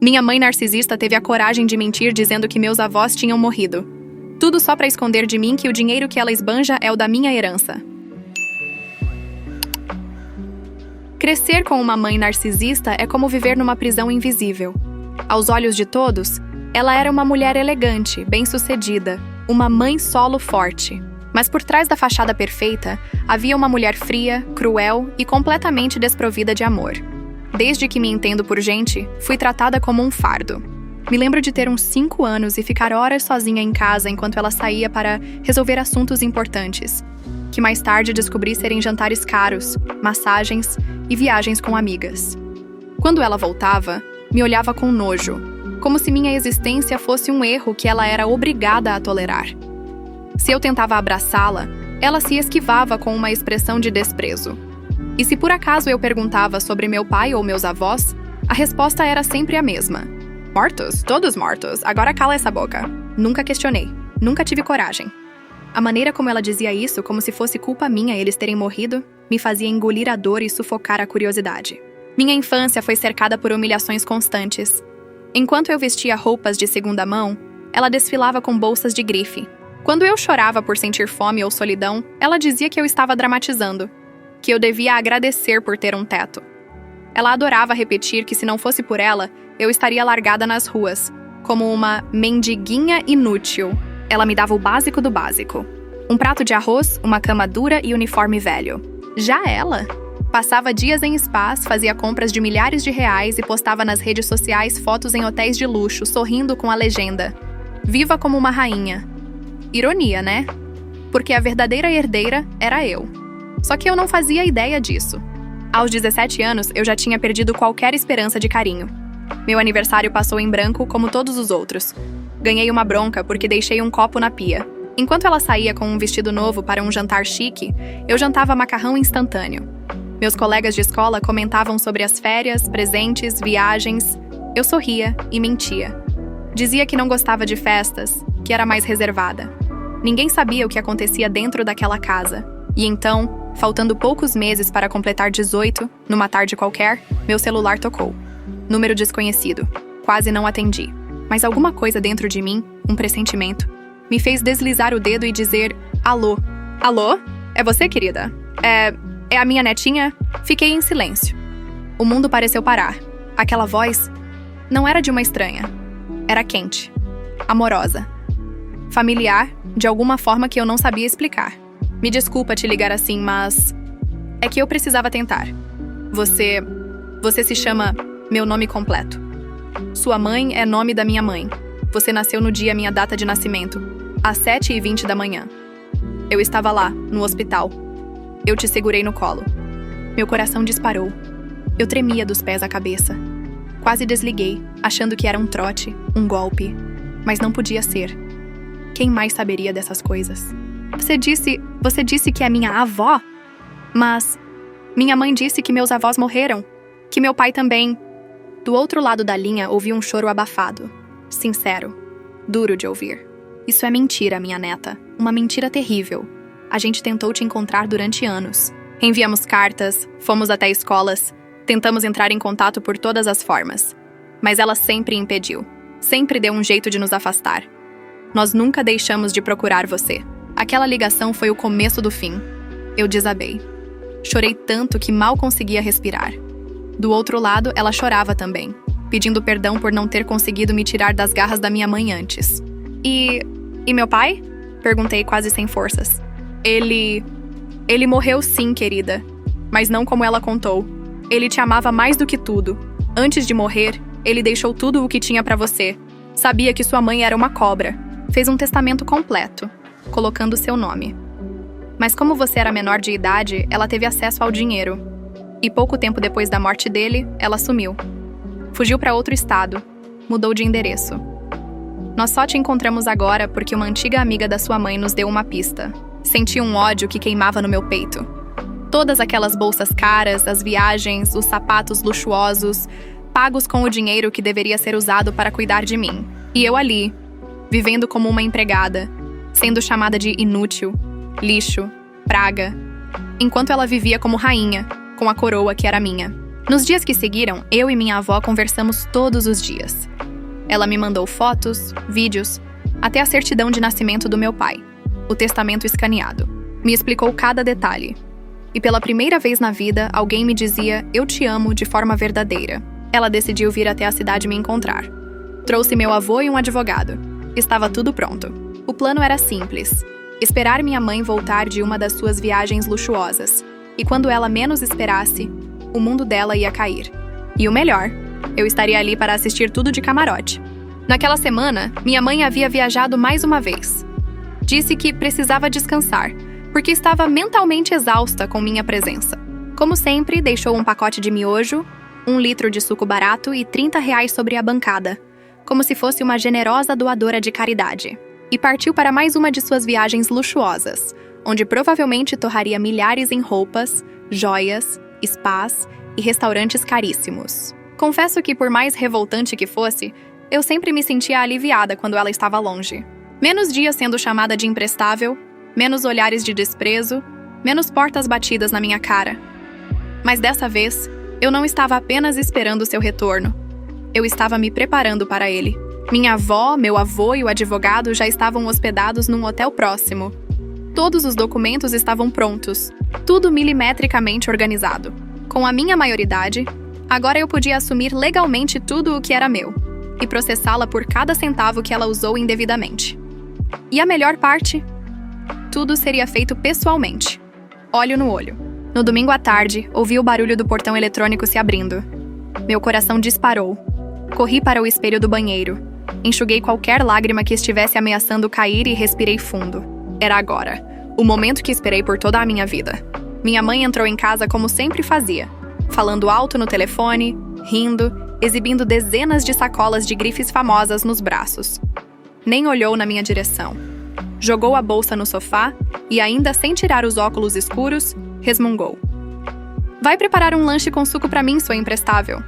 Minha mãe narcisista teve a coragem de mentir dizendo que meus avós tinham morrido. Tudo só para esconder de mim que o dinheiro que ela esbanja é o da minha herança. Crescer com uma mãe narcisista é como viver numa prisão invisível. Aos olhos de todos, ela era uma mulher elegante, bem-sucedida, uma mãe solo forte. Mas por trás da fachada perfeita, havia uma mulher fria, cruel e completamente desprovida de amor. Desde que me entendo por gente, fui tratada como um fardo. Me lembro de ter uns 5 anos e ficar horas sozinha em casa enquanto ela saía para resolver assuntos importantes, que mais tarde descobri serem jantares caros, massagens e viagens com amigas. Quando ela voltava, me olhava com nojo, como se minha existência fosse um erro que ela era obrigada a tolerar. Se eu tentava abraçá-la, ela se esquivava com uma expressão de desprezo. E se por acaso eu perguntava sobre meu pai ou meus avós, a resposta era sempre a mesma. Mortos? Todos mortos. Agora cala essa boca. Nunca questionei. Nunca tive coragem. A maneira como ela dizia isso, como se fosse culpa minha eles terem morrido, me fazia engolir a dor e sufocar a curiosidade. Minha infância foi cercada por humilhações constantes. Enquanto eu vestia roupas de segunda mão, ela desfilava com bolsas de grife. Quando eu chorava por sentir fome ou solidão, ela dizia que eu estava dramatizando, que eu devia agradecer por ter um teto. Ela adorava repetir que se não fosse por ela, eu estaria largada nas ruas, como uma mendiguinha inútil. Ela me dava o básico do básico. Um prato de arroz, uma cama dura e uniforme velho. Já ela passava dias em spas, fazia compras de milhares de reais e postava nas redes sociais fotos em hotéis de luxo, sorrindo com a legenda: "Viva como uma rainha". Ironia, né? Porque a verdadeira herdeira era eu. Só que eu não fazia ideia disso. Aos 17 anos, eu já tinha perdido qualquer esperança de carinho. Meu aniversário passou em branco, como todos os outros. Ganhei uma bronca porque deixei um copo na pia. Enquanto ela saía com um vestido novo para um jantar chique, eu jantava macarrão instantâneo. Meus colegas de escola comentavam sobre as férias, presentes, viagens. Eu sorria e mentia. Dizia que não gostava de festas, que era mais reservada. Ninguém sabia o que acontecia dentro daquela casa. E então, faltando poucos meses para completar 18, numa tarde qualquer, meu celular tocou. Número desconhecido. Quase não atendi. Mas alguma coisa dentro de mim, um pressentimento, me fez deslizar o dedo e dizer: "Alô? Alô? É você, querida? É a minha netinha?" Fiquei em silêncio. O mundo pareceu parar. Aquela voz não era de uma estranha. Era quente, amorosa, familiar, de alguma forma que eu não sabia explicar. "Me desculpa te ligar assim, mas é que eu precisava tentar. Você se chama meu nome completo. Sua mãe é nome da minha mãe. Você nasceu no dia minha data de nascimento, às 7h20 da manhã. Eu estava lá, no hospital. Eu te segurei no colo. Meu coração disparou. Eu tremia dos pés à cabeça. Quase desliguei, achando que era um trote, um golpe. Mas não podia ser. Quem mais saberia dessas coisas? Você disse que é minha avó? Mas minha mãe disse que meus avós morreram. Que meu pai também." Do outro lado da linha ouvi um choro abafado. Sincero. Duro de ouvir. "Isso é mentira, minha neta. Uma mentira terrível. A gente tentou te encontrar durante anos. Enviamos cartas, fomos até escolas, tentamos entrar em contato por todas as formas. Mas ela sempre impediu. Sempre deu um jeito de nos afastar. Nós nunca deixamos de procurar você. Aquela ligação foi o começo do fim." Eu desabei. Chorei tanto que mal conseguia respirar. Do outro lado, ela chorava também, pedindo perdão por não ter conseguido me tirar das garras da minha mãe antes. E meu pai?" Perguntei quase sem forças. Ele morreu sim, querida. Mas não como ela contou. Ele te amava mais do que tudo. Antes de morrer, ele deixou tudo o que tinha pra você. Sabia que sua mãe era uma cobra. Fez um testamento completo, colocando seu nome. Mas como você era menor de idade, ela teve acesso ao dinheiro. E pouco tempo depois da morte dele, ela sumiu. Fugiu para outro estado. Mudou de endereço. Nós só te encontramos agora porque uma antiga amiga da sua mãe nos deu uma pista. Senti um ódio que queimava no meu peito. Todas aquelas bolsas caras, as viagens, os sapatos luxuosos, pagos com o dinheiro que deveria ser usado para cuidar de mim. E eu ali, vivendo como uma empregada, sendo chamada de inútil, lixo, praga, enquanto ela vivia como rainha, com a coroa que era minha. Nos dias que seguiram, eu e minha avó conversamos todos os dias. Ela me mandou fotos, vídeos, até a certidão de nascimento do meu pai, o testamento escaneado. Me explicou cada detalhe. E pela primeira vez na vida, alguém me dizia "eu te amo" de forma verdadeira. Ela decidiu vir até a cidade me encontrar. Trouxe meu avô e um advogado. Estava tudo pronto. O plano era simples: esperar minha mãe voltar de uma das suas viagens luxuosas. E quando ela menos esperasse, o mundo dela ia cair. E o melhor, eu estaria ali para assistir tudo de camarote. Naquela semana, minha mãe havia viajado mais uma vez. Disse que precisava descansar, porque estava mentalmente exausta com minha presença. Como sempre, deixou um pacote de miojo, 1 litro de suco barato e R$30 sobre a bancada, como se fosse uma generosa doadora de caridade. E partiu para mais uma de suas viagens luxuosas, onde provavelmente torraria milhares em roupas, joias, spas e restaurantes caríssimos. Confesso que, por mais revoltante que fosse, eu sempre me sentia aliviada quando ela estava longe. Menos dias sendo chamada de imprestável, menos olhares de desprezo, menos portas batidas na minha cara. Mas dessa vez, eu não estava apenas esperando seu retorno. Eu estava me preparando para ele. Minha avó, meu avô e o advogado já estavam hospedados num hotel próximo. Todos os documentos estavam prontos, tudo milimetricamente organizado. Com a minha maioridade, agora eu podia assumir legalmente tudo o que era meu e processá-la por cada centavo que ela usou indevidamente. E a melhor parte? Tudo seria feito pessoalmente, olho no olho. No domingo à tarde, ouvi o barulho do portão eletrônico se abrindo. Meu coração disparou. Corri para o espelho do banheiro. Enxuguei qualquer lágrima que estivesse ameaçando cair e respirei fundo. Era agora. O momento que esperei por toda a minha vida. Minha mãe entrou em casa como sempre fazia, falando alto no telefone, rindo, exibindo dezenas de sacolas de grifes famosas nos braços. Nem olhou na minha direção. Jogou a bolsa no sofá e, ainda sem tirar os óculos escuros, resmungou. Vai preparar um lanche com suco pra mim, sua imprestável.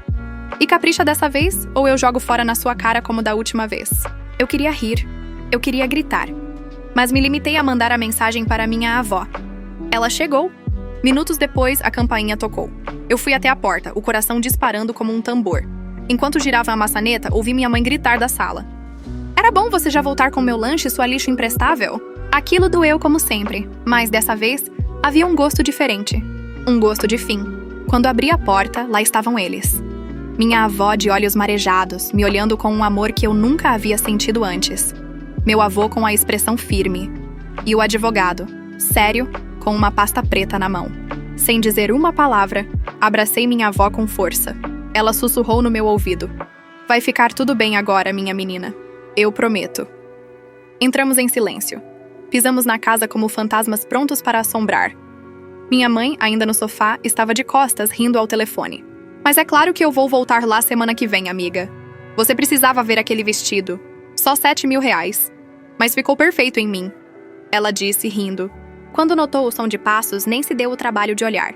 E capricha dessa vez, ou eu jogo fora na sua cara como da última vez. Eu queria rir. Eu queria gritar. Mas me limitei a mandar a mensagem para minha avó. Ela chegou. Minutos depois, a campainha tocou. Eu fui até a porta, o coração disparando como um tambor. Enquanto girava a maçaneta, ouvi minha mãe gritar da sala. Era bom você já voltar com meu lanche, sua lixo imprestável? Aquilo doeu como sempre, mas dessa vez, havia um gosto diferente. Um gosto de fim. Quando abri a porta, lá estavam eles. Minha avó de olhos marejados, me olhando com um amor que eu nunca havia sentido antes. Meu avô com a expressão firme. E o advogado, sério, com uma pasta preta na mão. Sem dizer uma palavra, abracei minha avó com força. Ela sussurrou no meu ouvido. Vai ficar tudo bem agora, minha menina. Eu prometo. Entramos em silêncio. Pisamos na casa como fantasmas prontos para assombrar. Minha mãe, ainda no sofá, estava de costas, rindo ao telefone. Mas é claro que eu vou voltar lá semana que vem, amiga. Você precisava ver aquele vestido. Só R$7.000. Mas ficou perfeito em mim. Ela disse, rindo. Quando notou o som de passos, nem se deu o trabalho de olhar.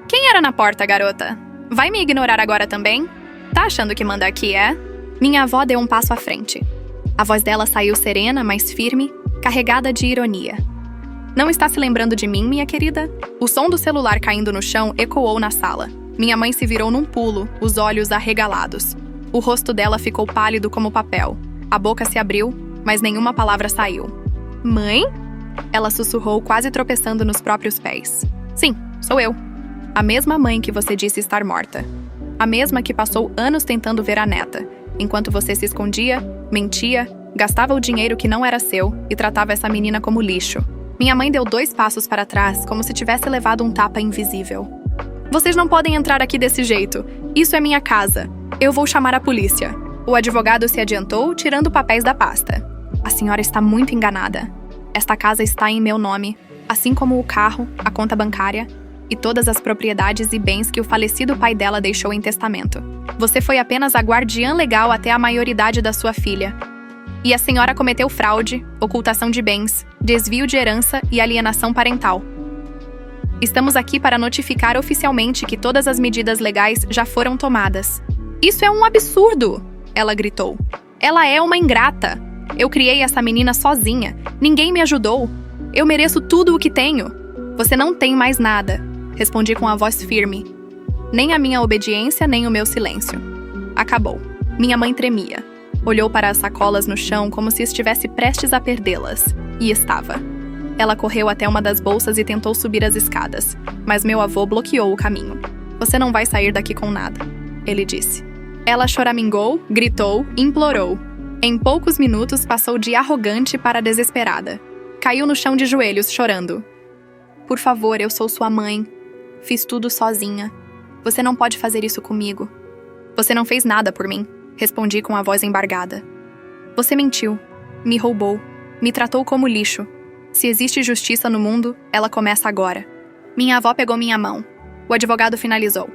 Quem era na porta, garota? Vai me ignorar agora também? Tá achando que manda aqui, é? Minha avó deu um passo à frente. A voz dela saiu serena, mas firme, carregada de ironia. Não está se lembrando de mim, minha querida? O som do celular caindo no chão ecoou na sala. Minha mãe se virou num pulo, os olhos arregalados. O rosto dela ficou pálido como papel. A boca se abriu, mas nenhuma palavra saiu. Mãe? Ela sussurrou, quase tropeçando nos próprios pés. Sim, sou eu. A mesma mãe que você disse estar morta. A mesma que passou anos tentando ver a neta, enquanto você se escondia, mentia, gastava o dinheiro que não era seu e tratava essa menina como lixo. Minha mãe deu 2 passos para trás, como se tivesse levado um tapa invisível. Vocês não podem entrar aqui desse jeito. Isso é minha casa. Eu vou chamar a polícia. O advogado se adiantou, tirando papéis da pasta. A senhora está muito enganada. Esta casa está em meu nome, assim como o carro, a conta bancária e todas as propriedades e bens que o falecido pai dela deixou em testamento. Você foi apenas a guardiã legal até a maioridade da sua filha. E a senhora cometeu fraude, ocultação de bens, desvio de herança e alienação parental. Estamos aqui para notificar oficialmente que todas as medidas legais já foram tomadas. Isso é um absurdo! Ela gritou. Ela é uma ingrata. Eu criei essa menina sozinha. Ninguém me ajudou. Eu mereço tudo o que tenho. Você não tem mais nada, respondi com a voz firme. Nem a minha obediência, nem o meu silêncio. Acabou. Minha mãe tremia. Olhou para as sacolas no chão como se estivesse prestes a perdê-las. E estava. Ela correu até uma das bolsas e tentou subir as escadas, mas meu avô bloqueou o caminho. Você não vai sair daqui com nada, ele disse. Ela choramingou, gritou, implorou. Em poucos minutos passou de arrogante para desesperada. Caiu no chão de joelhos, chorando. Por favor, eu sou sua mãe. Fiz tudo sozinha. Você não pode fazer isso comigo. Você não fez nada por mim, respondi com a voz embargada. Você mentiu, me roubou, me tratou como lixo. Se existe justiça no mundo, ela começa agora. Minha avó pegou minha mão. O advogado finalizou.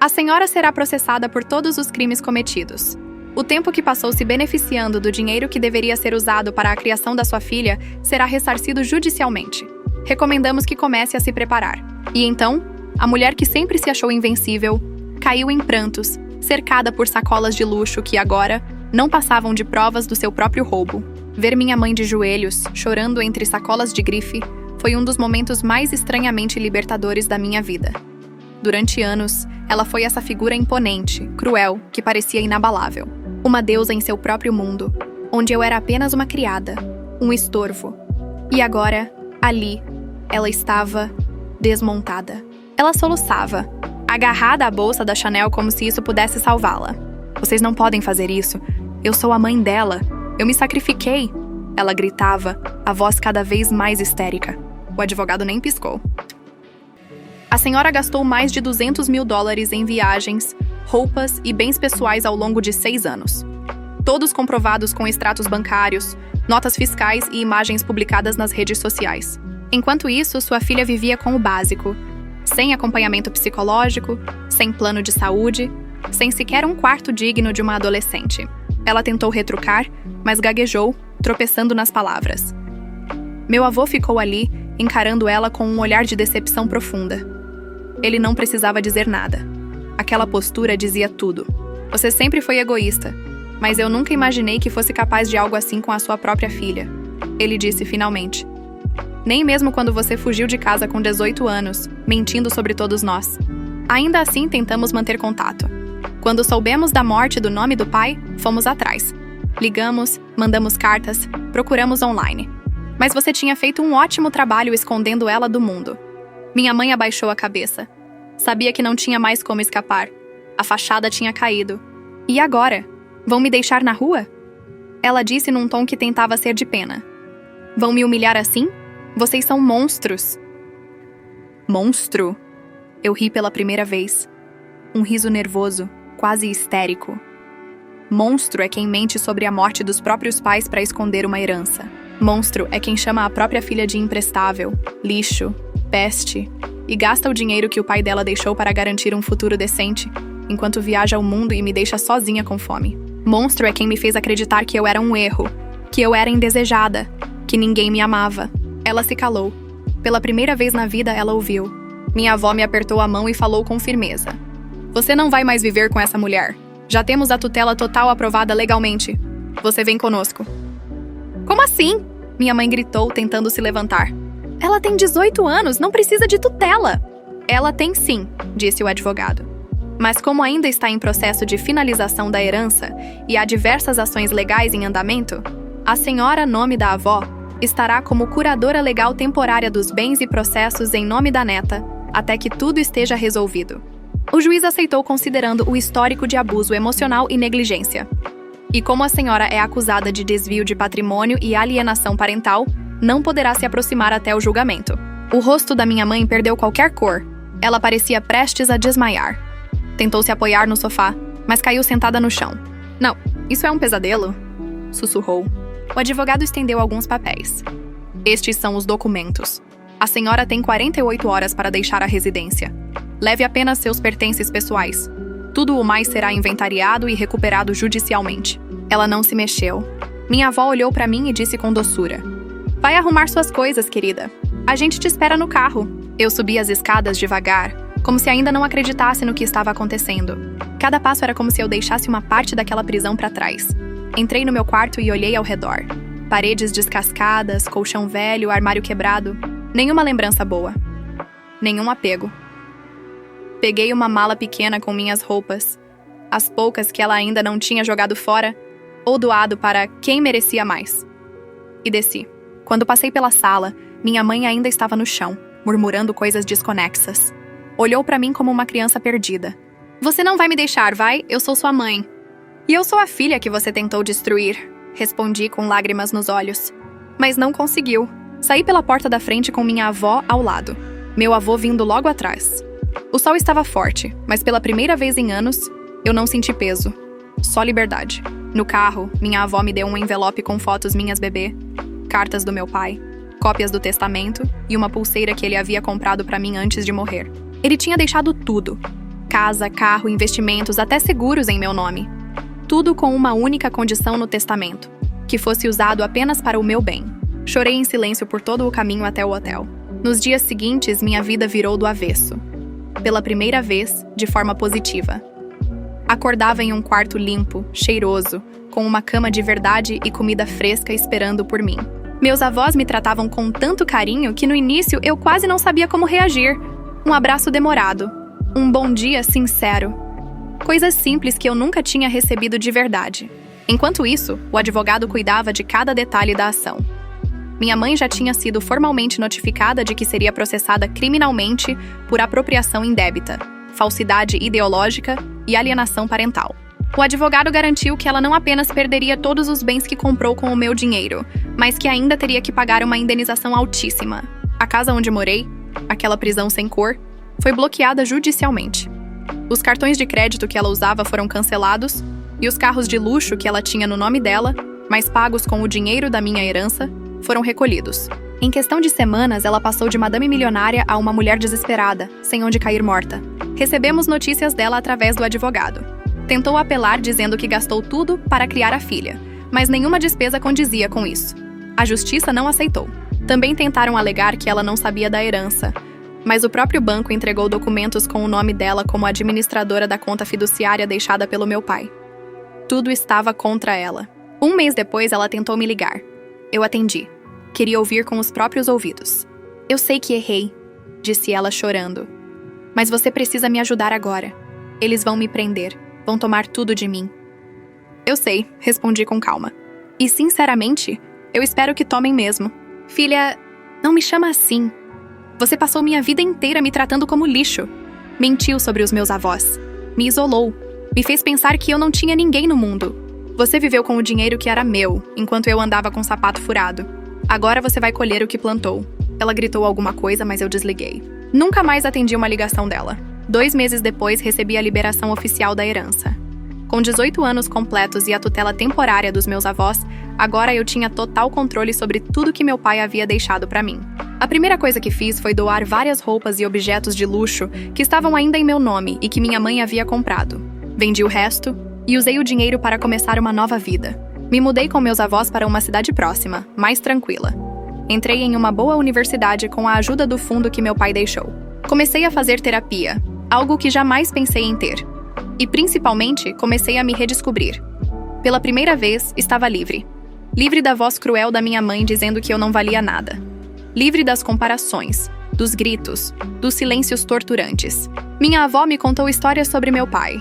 A senhora será processada por todos os crimes cometidos. O tempo que passou se beneficiando do dinheiro que deveria ser usado para a criação da sua filha será ressarcido judicialmente. Recomendamos que comece a se preparar. E então, a mulher que sempre se achou invencível, caiu em prantos, cercada por sacolas de luxo que agora não passavam de provas do seu próprio roubo. Ver minha mãe de joelhos, chorando entre sacolas de grife, foi um dos momentos mais estranhamente libertadores da minha vida. Durante anos, ela foi essa figura imponente, cruel, que parecia inabalável. Uma deusa em seu próprio mundo, onde eu era apenas uma criada, um estorvo. E agora, ali, ela estava desmontada. Ela soluçava, agarrada à bolsa da Chanel como se isso pudesse salvá-la. Vocês não podem fazer isso. Eu sou a mãe dela. Eu me sacrifiquei. Ela gritava, a voz cada vez mais histérica. O advogado nem piscou. A senhora gastou mais de $200 mil em viagens, roupas e bens pessoais ao longo de 6 anos. Todos comprovados com extratos bancários, notas fiscais e imagens publicadas nas redes sociais. Enquanto isso, sua filha vivia com o básico, sem acompanhamento psicológico, sem plano de saúde, sem sequer um quarto digno de uma adolescente. Ela tentou retrucar, mas gaguejou, tropeçando nas palavras. Meu avô ficou ali, encarando ela com um olhar de decepção profunda. Ele não precisava dizer nada. Aquela postura dizia tudo. Você sempre foi egoísta, mas eu nunca imaginei que fosse capaz de algo assim com a sua própria filha. Ele disse finalmente. Nem mesmo quando você fugiu de casa com 18 anos, mentindo sobre todos nós. Ainda assim, tentamos manter contato. Quando soubemos da morte do nome do pai, fomos atrás. Ligamos, mandamos cartas, procuramos online. Mas você tinha feito um ótimo trabalho escondendo ela do mundo. Minha mãe abaixou a cabeça. Sabia que não tinha mais como escapar. A fachada tinha caído. E agora? Vão me deixar na rua? Ela disse num tom que tentava ser de pena. Vão me humilhar assim? Vocês são monstros. Monstro? Eu ri pela primeira vez. Um riso nervoso, quase histérico. Monstro é quem mente sobre a morte dos próprios pais para esconder uma herança. Monstro é quem chama a própria filha de imprestável, lixo, peste, e gasta o dinheiro que o pai dela deixou para garantir um futuro decente, enquanto viaja ao mundo e me deixa sozinha com fome. Monstro é quem me fez acreditar que eu era um erro, que eu era indesejada, que ninguém me amava. Ela se calou. Pela primeira vez na vida, ela ouviu. Minha avó me apertou a mão e falou com firmeza. Você não vai mais viver com essa mulher. Já temos a tutela total aprovada legalmente. Você vem conosco. Como assim? Minha mãe gritou, tentando se levantar. Ela tem 18 anos, não precisa de tutela. Ela tem sim, disse o advogado. Mas como ainda está em processo de finalização da herança e há diversas ações legais em andamento, a senhora, nome da avó, estará como curadora legal temporária dos bens e processos em nome da neta, até que tudo esteja resolvido. O juiz aceitou considerando o histórico de abuso emocional e negligência. E como a senhora é acusada de desvio de patrimônio e alienação parental, não poderá se aproximar até o julgamento. O rosto da minha mãe perdeu qualquer cor. Ela parecia prestes a desmaiar. Tentou se apoiar no sofá, mas caiu sentada no chão. Não, isso é um pesadelo? Sussurrou. O advogado estendeu alguns papéis. Estes são os documentos. A senhora tem 48 horas para deixar a residência. Leve apenas seus pertences pessoais. Tudo o mais será inventariado e recuperado judicialmente. Ela não se mexeu. Minha avó olhou para mim e disse com doçura. Vai arrumar suas coisas, querida. A gente te espera no carro. Eu subi as escadas devagar, como se ainda não acreditasse no que estava acontecendo. Cada passo era como se eu deixasse uma parte daquela prisão para trás. Entrei no meu quarto e olhei ao redor. Paredes descascadas, colchão velho, armário quebrado. Nenhuma lembrança boa. Nenhum apego. Peguei uma mala pequena com minhas roupas, as poucas que ela ainda não tinha jogado fora ou doado para quem merecia mais, e desci. Quando passei pela sala, minha mãe ainda estava no chão, murmurando coisas desconexas. Olhou para mim como uma criança perdida. Você não vai me deixar, vai? Eu sou sua mãe. E eu sou a filha que você tentou destruir, respondi com lágrimas nos olhos. Mas não conseguiu. Saí pela porta da frente com minha avó ao lado, meu avô vindo logo atrás. O sol estava forte, mas pela primeira vez em anos, eu não senti peso. Só liberdade. No carro, minha avó me deu um envelope com fotos minhas bebê, cartas do meu pai, cópias do testamento e uma pulseira que ele havia comprado para mim antes de morrer. Ele tinha deixado tudo. Casa, carro, investimentos, até seguros em meu nome. Tudo com uma única condição no testamento, que fosse usado apenas para o meu bem. Chorei em silêncio por todo o caminho até o hotel. Nos dias seguintes, minha vida virou do avesso. Pela primeira vez, de forma positiva. Acordava em um quarto limpo, cheiroso, com uma cama de verdade e comida fresca esperando por mim. Meus avós me tratavam com tanto carinho que no início eu quase não sabia como reagir. Um abraço demorado. Um bom dia sincero. Coisas simples que eu nunca tinha recebido de verdade. Enquanto isso, o advogado cuidava de cada detalhe da ação. Minha mãe já tinha sido formalmente notificada de que seria processada criminalmente por apropriação indébita, falsidade ideológica e alienação parental. O advogado garantiu que ela não apenas perderia todos os bens que comprou com o meu dinheiro, mas que ainda teria que pagar uma indenização altíssima. A casa onde morei, aquela prisão sem cor, foi bloqueada judicialmente. Os cartões de crédito que ela usava foram cancelados e os carros de luxo que ela tinha no nome dela, mas pagos com o dinheiro da minha herança, foram recolhidos. Em questão de semanas, ela passou de madame milionária a uma mulher desesperada, sem onde cair morta. Recebemos notícias dela através do advogado. Tentou apelar dizendo que gastou tudo para criar a filha, mas nenhuma despesa condizia com isso. A justiça não aceitou. Também tentaram alegar que ela não sabia da herança, mas o próprio banco entregou documentos com o nome dela como administradora da conta fiduciária deixada pelo meu pai. Tudo estava contra ela. Um mês depois, ela tentou me ligar. Eu atendi. Queria ouvir com os próprios ouvidos. Eu sei que errei, disse ela chorando. Mas você precisa me ajudar agora. Eles vão me prender. Vão tomar tudo de mim. Eu sei, respondi com calma. E, sinceramente, eu espero que tomem mesmo. Filha, não me chama assim. Você passou minha vida inteira me tratando como lixo. Mentiu sobre os meus avós. Me isolou. Me fez pensar que eu não tinha ninguém no mundo. Você viveu com o dinheiro que era meu, enquanto eu andava com o sapato furado. Agora você vai colher o que plantou. Ela gritou alguma coisa, mas eu desliguei. Nunca mais atendi uma ligação dela. 2 meses depois, recebi a liberação oficial da herança. Com 18 anos completos e a tutela temporária dos meus avós, agora eu tinha total controle sobre tudo que meu pai havia deixado para mim. A primeira coisa que fiz foi doar várias roupas e objetos de luxo que estavam ainda em meu nome e que minha mãe havia comprado. Vendi o resto e usei o dinheiro para começar uma nova vida. Me mudei com meus avós para uma cidade próxima, mais tranquila. Entrei em uma boa universidade com a ajuda do fundo que meu pai deixou. Comecei a fazer terapia, algo que jamais pensei em ter. E, principalmente, comecei a me redescobrir. Pela primeira vez, estava livre. Livre da voz cruel da minha mãe dizendo que eu não valia nada. Livre das comparações, dos gritos, dos silêncios torturantes. Minha avó me contou histórias sobre meu pai.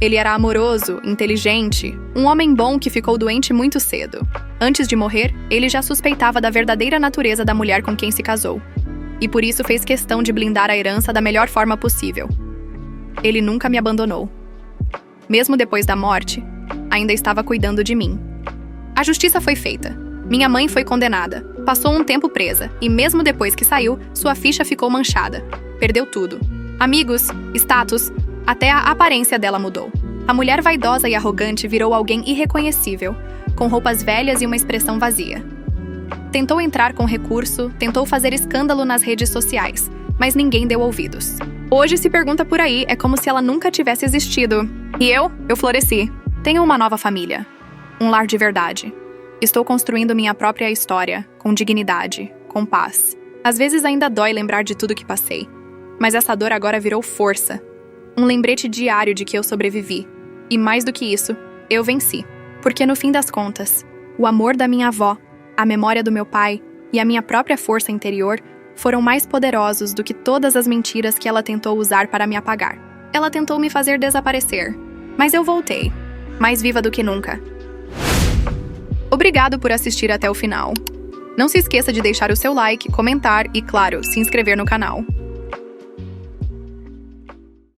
Ele era amoroso, inteligente, um homem bom que ficou doente muito cedo. Antes de morrer, ele já suspeitava da verdadeira natureza da mulher com quem se casou. E por isso fez questão de blindar a herança da melhor forma possível. Ele nunca me abandonou. Mesmo depois da morte, ainda estava cuidando de mim. A justiça foi feita. Minha mãe foi condenada. Passou um tempo presa, e mesmo depois que saiu, sua ficha ficou manchada. Perdeu tudo. Amigos, status, até a aparência dela mudou. A mulher vaidosa e arrogante virou alguém irreconhecível, com roupas velhas e uma expressão vazia. Tentou entrar com recurso, tentou fazer escândalo nas redes sociais, mas ninguém deu ouvidos. Hoje se pergunta por aí, é como se ela nunca tivesse existido. E eu floresci. Tenho uma nova família. Um lar de verdade. Estou construindo minha própria história, com dignidade, com paz. Às vezes ainda dói lembrar de tudo que passei, mas essa dor agora virou força. Um lembrete diário de que eu sobrevivi. E mais do que isso, eu venci. Porque no fim das contas, o amor da minha avó, a memória do meu pai e a minha própria força interior foram mais poderosos do que todas as mentiras que ela tentou usar para me apagar. ela tentou me fazer desaparecer. Mas eu voltei, mais viva do que nunca. Obrigado por assistir até o final. Não se esqueça de deixar o seu like, comentar e, claro, se inscrever no canal.